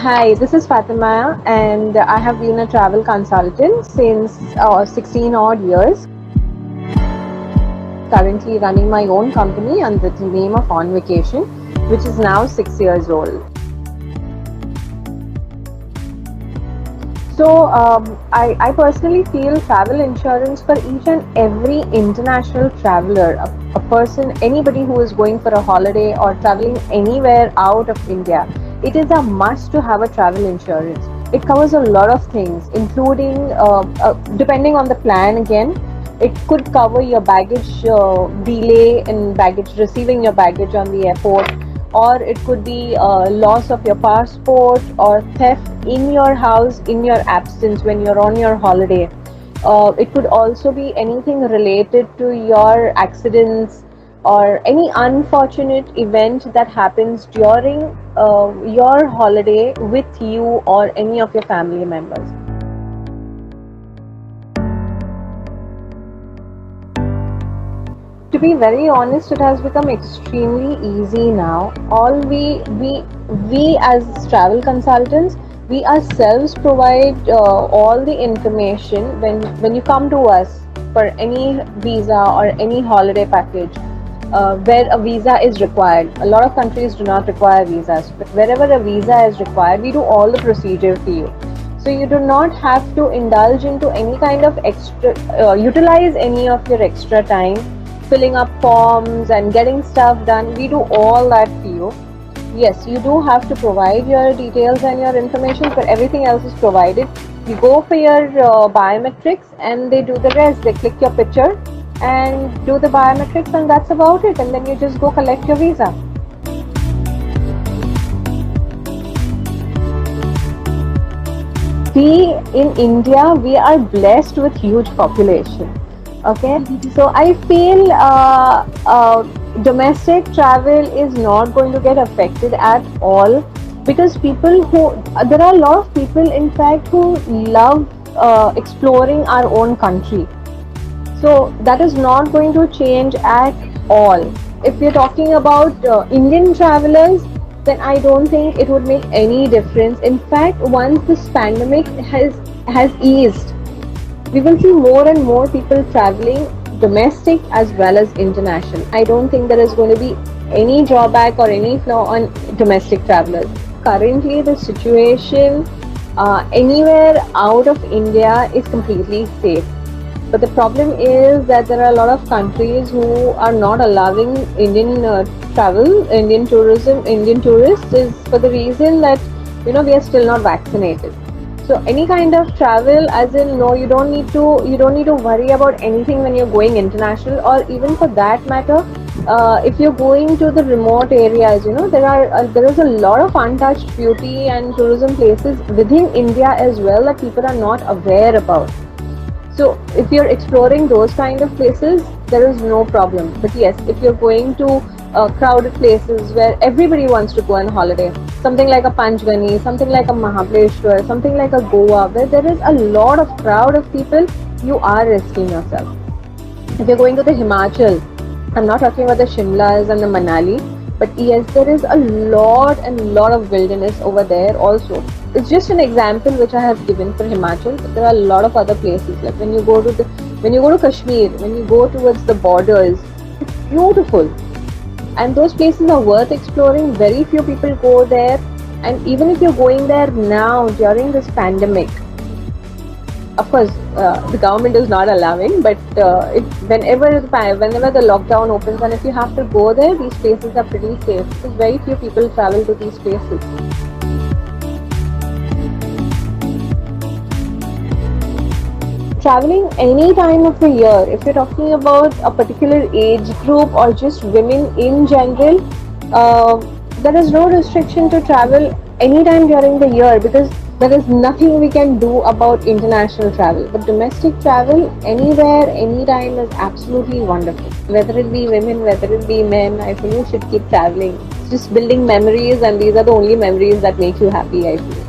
Hi, this is Fatima, and I have been a travel consultant since 16 odd years. Currently running my own company under the name of On Vacation, which is now 6 years old. I personally feel travel insurance for each and every international traveler, a person, anybody who is going for a holiday or traveling anywhere out of India, it is a must to have a travel insurance. It covers a lot of things, including, depending on the plan again, it could cover your baggage delay in baggage, receiving your baggage on the airport, or it could be loss of your passport or theft in your house in your absence when you're on your holiday. It could also be anything related to your accidents or any unfortunate event that happens during your holiday with you or any of your family members. To be very honest, it has become extremely easy now. All we as travel consultants, we ourselves provide all the information when you come to us for any visa or any holiday package. Where a visa is required. A lot of countries do not require visas, but wherever a visa is required, we do all the procedure for you. So you do not have to indulge into any kind of extra, utilize any of your extra time filling up forms and getting stuff done. We do all that for you. Yes, you do have to provide your details and your information, but everything else is provided. You go for your biometrics and they do the rest. They click your picture and do the biometrics, and that's about it. And then you just go collect your visa. We in India, we are blessed with huge population. Okay, so I feel domestic travel is not going to get affected at all, because people who there are a lot of people in fact who love exploring our own country. So that is not going to change at all. If we're talking about Indian travelers, then I don't think it would make any difference. In fact, once this pandemic has eased, we will see more and more people traveling domestic as well as international. I don't think there is going to be any drawback or any flaw on domestic travelers. Currently, the situation anywhere out of India is completely safe. But the problem is that there are a lot of countries who are not allowing Indian travel, Indian tourism, Indian tourists, is for the reason that we are still not vaccinated. So any kind of travel, as in, no, you don't need to worry about anything when you're going international, or even for that matter, if you're going to the remote areas, there is a lot of untouched beauty and tourism places within India as well that people are not aware about. So if you're exploring those kind of places, there is no problem. But yes, if you're going to crowded places where everybody wants to go on holiday, something like a Panchgani, something like a Mahabaleshwar, something like a Goa, where there is a lot of crowd of people, you are risking yourself. If you're going to the Himachal, I'm not talking about the Shimlas and the Manali, but yes, there is a lot of wilderness over there also. It's just an example which I have given for Himachal, but there are a lot of other places. Like when you go to Kashmir, when you go towards the borders, it's beautiful. And those places are worth exploring. Very few people go there, and even if you're going there now during this pandemic, of course the government is not allowing, but whenever the lockdown opens and if you have to go there, these places are pretty safe because very few people travel to these places. Traveling any time of the year, if you're talking about a particular age group or just women in general, there is no restriction to travel anytime during the year, because there is nothing we can do about international travel. But domestic travel, anywhere, anytime, is absolutely wonderful. Whether it be women, whether it be men, I feel you should keep traveling. It's just building memories, and these are the only memories that make you happy, I feel.